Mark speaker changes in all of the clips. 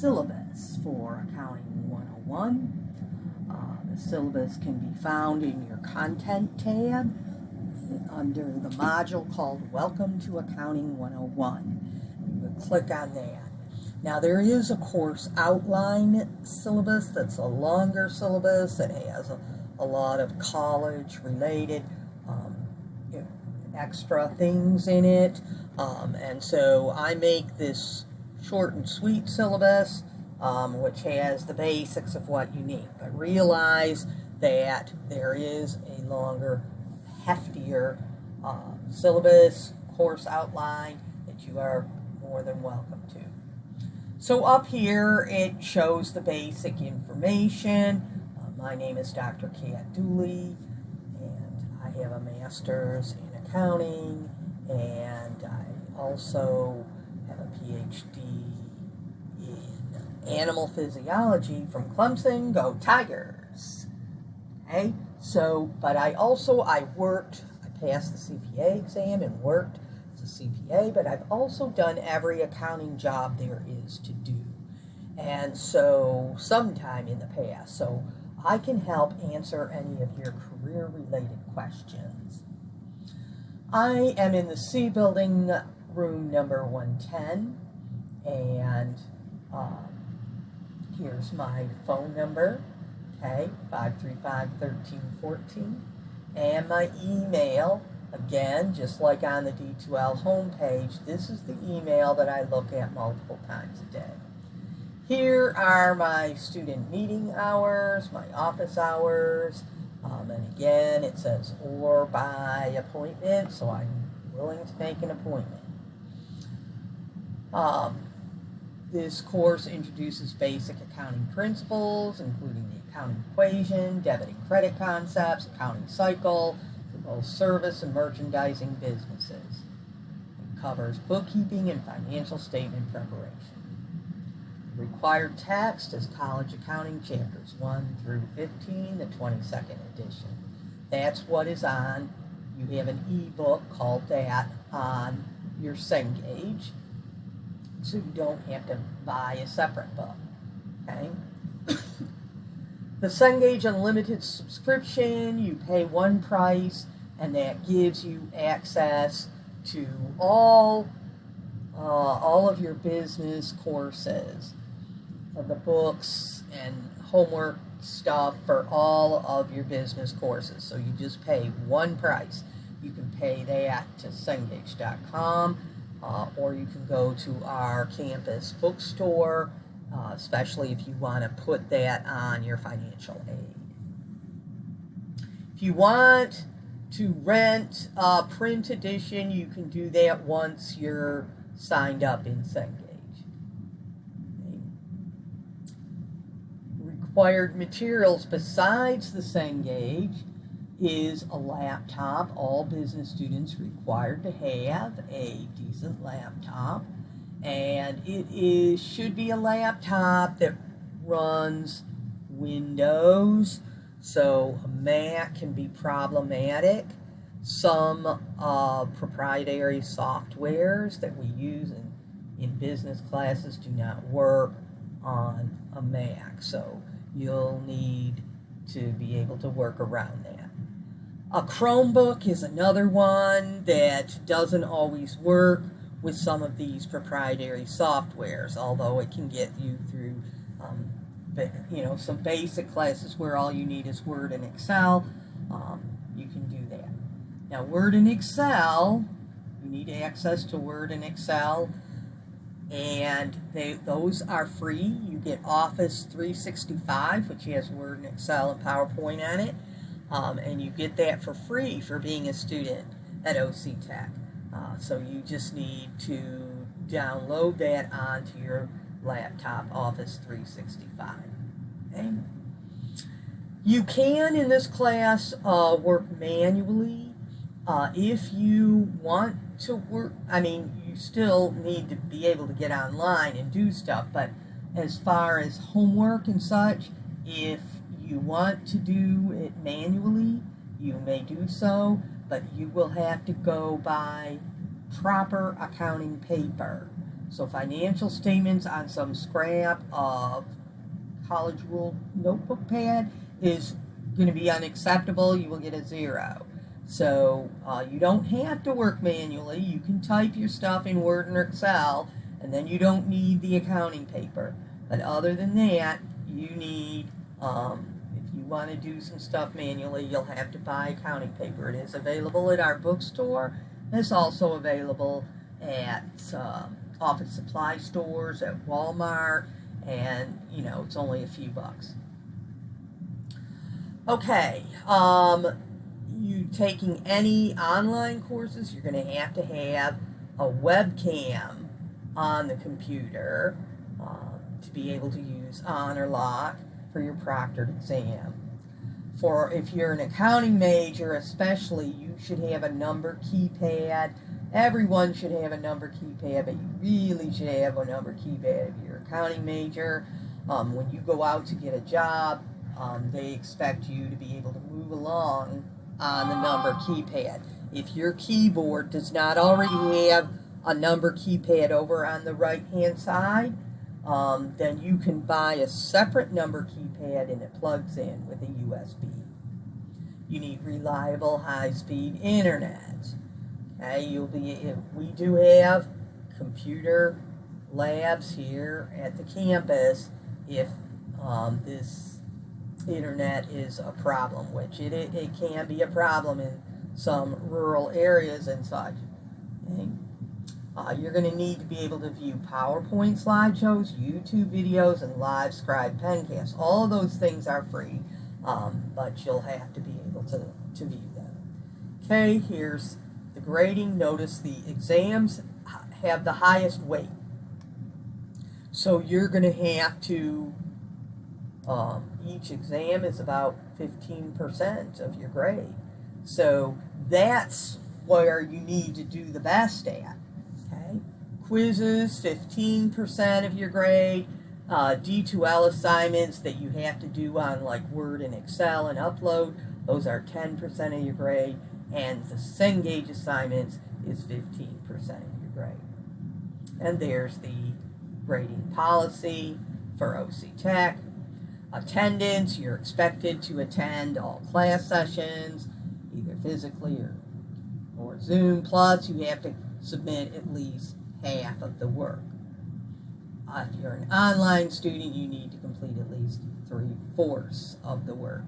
Speaker 1: syllabus for Accounting 101. The syllabus can be found in your Content tab under the module called Welcome to Accounting 101. You would click on that. Now there is a course outline syllabus that's a longer syllabus that has a lot of college-related extra things in it. And so I make this short and sweet syllabus, which has the basics of what you need. But realize that there is a longer, heftier syllabus, course outline that you are more than welcome to. So up here it shows the basic information. My name is Dr. Kat Dooley, and I have a master's in accounting, and I also have a PhD in animal physiology from Clemson. Go Tigers! Okay, so, but I passed the CPA exam and worked as a CPA, but I've also done every accounting job there is to do. And so, sometime in the past, so I can help answer any of your career-related questions. I am in the C building, room number 110, and here's my phone number, okay, 535-1314, and my email, again, just like on the D2L homepage, this is the email that I look at multiple times a day. Here are my student meeting hours, my office hours, and again, it says or by appointment, so I'm willing to make an appointment. This course introduces basic accounting principles, including the accounting equation, debit and credit concepts, accounting cycle for both service and merchandising businesses. It covers bookkeeping and financial statement preparation. Required text is College Accounting Chapters 1 through 15, the 22nd edition. That's what is on. You have an e-book called that on your Cengage, so you don't have to buy a separate book. Okay? The Cengage Unlimited subscription, you pay one price, and that gives you access to all of your business courses, the books and homework stuff for all of your business courses. So you just pay one price. You can pay that to Cengage.com, or you can go to our campus bookstore, especially if you want to put that on your financial aid. If you want to rent a print edition, you can do that once you're signed up in Cengage. Required materials besides the Cengage is a laptop. All business students required to have a decent laptop, and it should be a laptop that runs Windows, so a Mac can be problematic. Some proprietary softwares that we use in business classes do not work on a Mac, so you'll need to be able to work around that. A Chromebook is another one that doesn't always work with some of these proprietary softwares, although it can get you through some basic classes where all you need is Word and Excel. You can do that. Now, Word and Excel, you need access to Word and Excel, and those are free. You get Office 365, which has Word and Excel and PowerPoint on it, and you get that for free for being a student at OC Tech. So you just need to download that onto your laptop, Office 365. Okay? You can, in this class, work manually. If you want to work, you still need to be able to get online and do stuff, but as far as homework and such, if you want to do it manually, you may do so, but you will have to go by proper accounting paper. So financial statements on some scrap of college ruled notebook pad is going to be unacceptable. You will get a 0. So you don't have to work manually. You can type your stuff in Word or Excel, and then you don't need the accounting paper. But other than that, you need, if you want to do some stuff manually, you'll have to buy accounting paper. It is available at our bookstore. It's also available at office supply stores, at Walmart, and it's only a few bucks. Okay, you taking any online courses, you're going to have a webcam on the computer to be able to use Honor Lock for your proctored exam. For if you're an accounting major especially, you should have a number keypad. Everyone should have a number keypad, but you really should have a number keypad if you're an accounting major. When you go out to get a job, they expect you to be able to move along on the number keypad. If your keyboard does not already have a number keypad over on the right hand side, then you can buy a separate number keypad and it plugs in with a USB. You need reliable high-speed internet. Okay, we do have computer labs here at the campus if this internet is a problem, which it can be a problem in some rural areas and such. Okay? You're going to need to be able to view PowerPoint slideshows, YouTube videos, and live scribe pencasts. All of those things are free, but you'll have to be able to view them. Okay, here's the grading. Notice the exams have the highest weight. So you're going to have to, each exam is about 15% of your grade. So that's where you need to do the best at. Okay? Quizzes, 15% of your grade. D2L assignments that you have to do on like Word and Excel and upload, those are 10% of your grade. And the Cengage assignments is 15% of your grade. And there's the grading policy for OC Tech. Attendance, you're expected to attend all class sessions, either physically or Zoom, plus you have to submit at least half of the work. If you're an online student, you need to complete at least 3/4 of the work.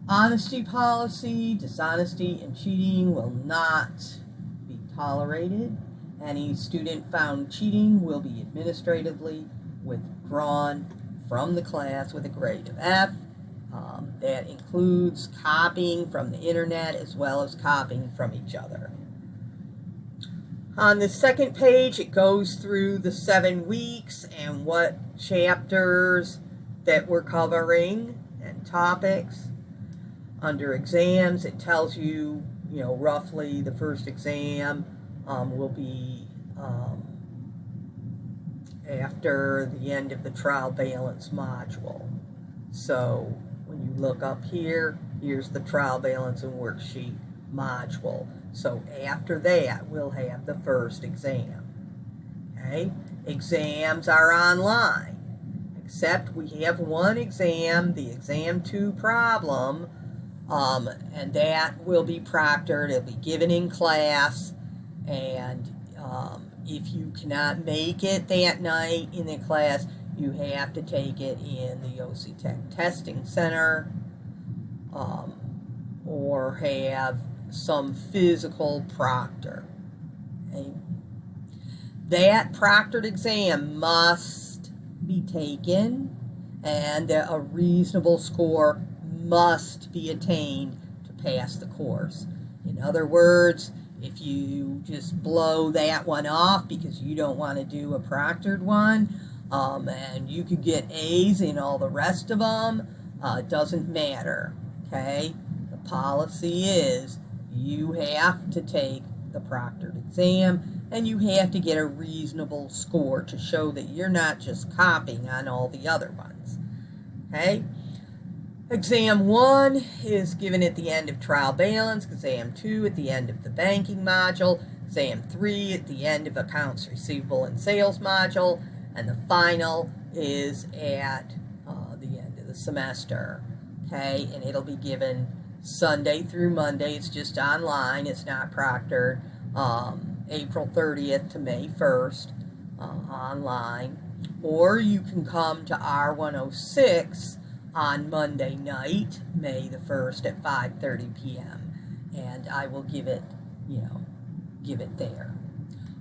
Speaker 1: Honesty policy, dishonesty and cheating will not be tolerated. Any student found cheating will be administratively withdrawn from the class with a grade of F. That includes copying from the internet as well as copying from each other. On the second page, it goes through the 7 weeks and what chapters that we're covering and topics. Under exams, it tells you, roughly the first exam will be after the end of the trial balance module. So when you look up here, here's the trial balance and worksheet module. So after that, we'll have the first exam. Okay? Exams are online, except we have one exam, the Exam 2 problem, and that will be proctored. It'll be given in class, and if you cannot make it that night in the class, you have to take it in the OC Tech Testing Center, or have some physical proctor. Okay? That proctored exam must be taken, and a reasonable score must be attained to pass the course. In other words, if you just blow that one off because you don't want to do a proctored one, and you could get A's in all the rest of them, it doesn't matter. Okay? The policy is you have to take the proctored exam, and you have to get a reasonable score to show that you're not just copying on all the other ones. Okay? Exam 1 is given at the end of trial balance, Exam 2 at the end of the banking module, exam 3 at the end of accounts receivable and sales module, and the final is at the end of the semester. Okay, and it'll be given Sunday through Monday. It's just online. It's not proctored. April 30th to May 1st online. Or you can come to R106 on Monday night, May the 1st at 5:30 p.m. and I will give it, give it there.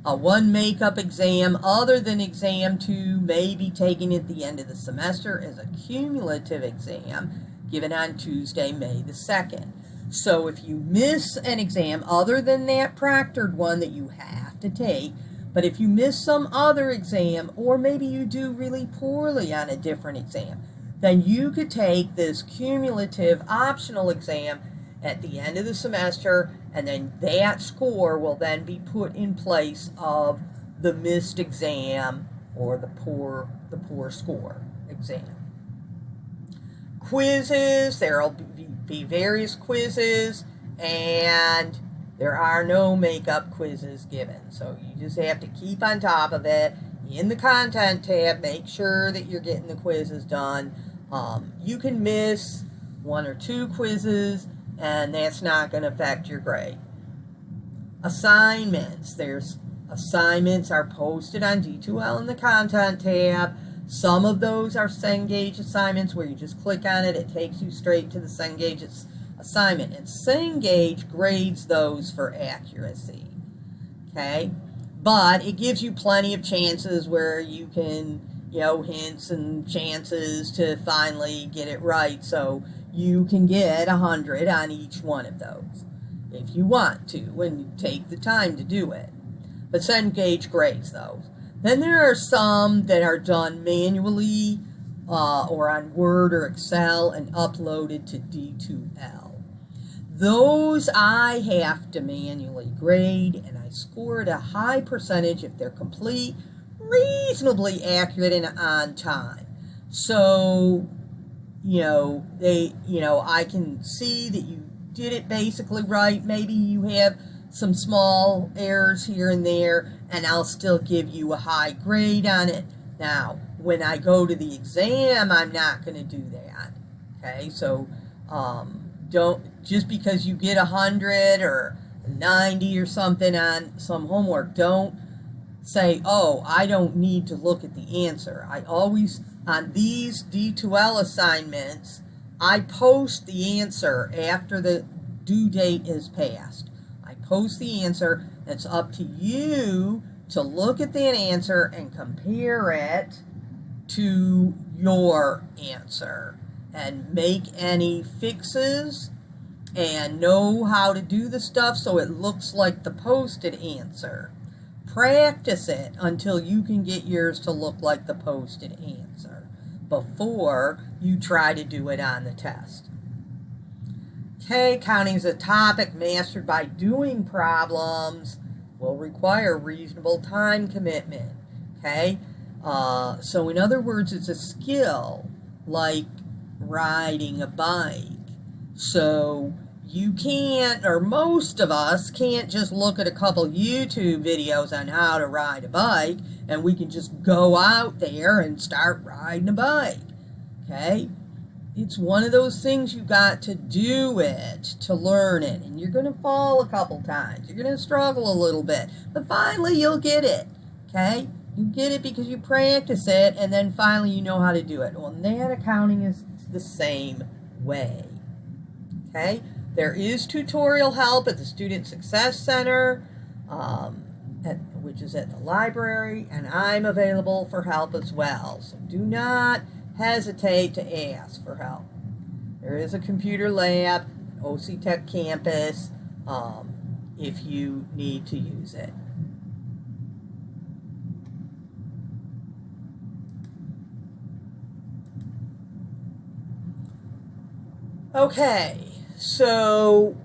Speaker 1: One makeup exam other than exam 2 may be taken at the end of the semester as a cumulative exam given on Tuesday, May the 2nd. So if you miss an exam other than that proctored one that you have to take, but if you miss some other exam, or maybe you do really poorly on a different exam, then you could take this cumulative optional exam at the end of the semester, and then that score will then be put in place of the missed exam or the poor score exam. Quizzes, there will be various quizzes, and there are no makeup quizzes given. So you just have to keep on top of it. In the content tab, make sure that you're getting the quizzes done. You can miss 1 or 2 quizzes, and that's not going to affect your grade. Assignments. Assignments are posted on D2L in the content tab. Some of those are Cengage assignments where you just click on it, it takes you straight to the Cengage assignment. And Cengage grades those for accuracy. Okay? But it gives you plenty of chances where you can, hints and chances to finally get it right. So you can get 100 on each one of those if you want to, and you take the time to do it. But Cengage grades those. Then there are some that are done manually or on Word or Excel and uploaded to D2L. Those I have to manually grade, and I score at a high percentage if they're complete, reasonably accurate, and on time. So, I can see that you did it basically right. Maybe you have some small errors here and there, and I'll still give you a high grade on it. Now, when I go to the exam, I'm not going to do that. Okay, so don't, just because you get 100 or 90 or something on some homework, don't say, oh, I don't need to look at the answer. I always, on these D2L assignments, I post the answer after the due date is passed. I post the answer. It's up to you to look at that answer and compare it to your answer and make any fixes and know how to do the stuff so it looks like the posted answer. Practice it until you can get yours to look like the posted answer before you try to do it on the test. Okay, counting is a topic mastered by doing problems will require reasonable time commitment. Okay, so in other words, it's a skill like riding a bike. So you can't, or most of us can't just look at a couple YouTube videos on how to ride a bike and we can just go out there and start riding a bike. Okay? It's one of those things you got to do it to learn it. And you're going to fall a couple times. You're going to struggle a little bit. But finally you'll get it. Okay? You get it because you practice it, and then finally you know how to do it. Well, NAT accounting is the same way. Okay? There is tutorial help at the Student Success Center, which is at the library, and I'm available for help as well. So do not hesitate to ask for help. There is a computer lab, OC Tech campus, if you need to use it. Okay, so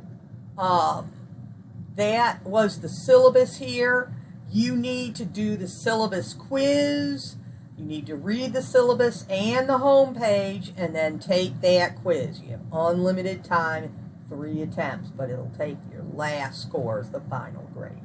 Speaker 1: that was the syllabus here. You need to do the syllabus quiz. You need to read the syllabus and the home page and then take that quiz. You have unlimited time, 3 attempts, but it'll take your last score as the final grade.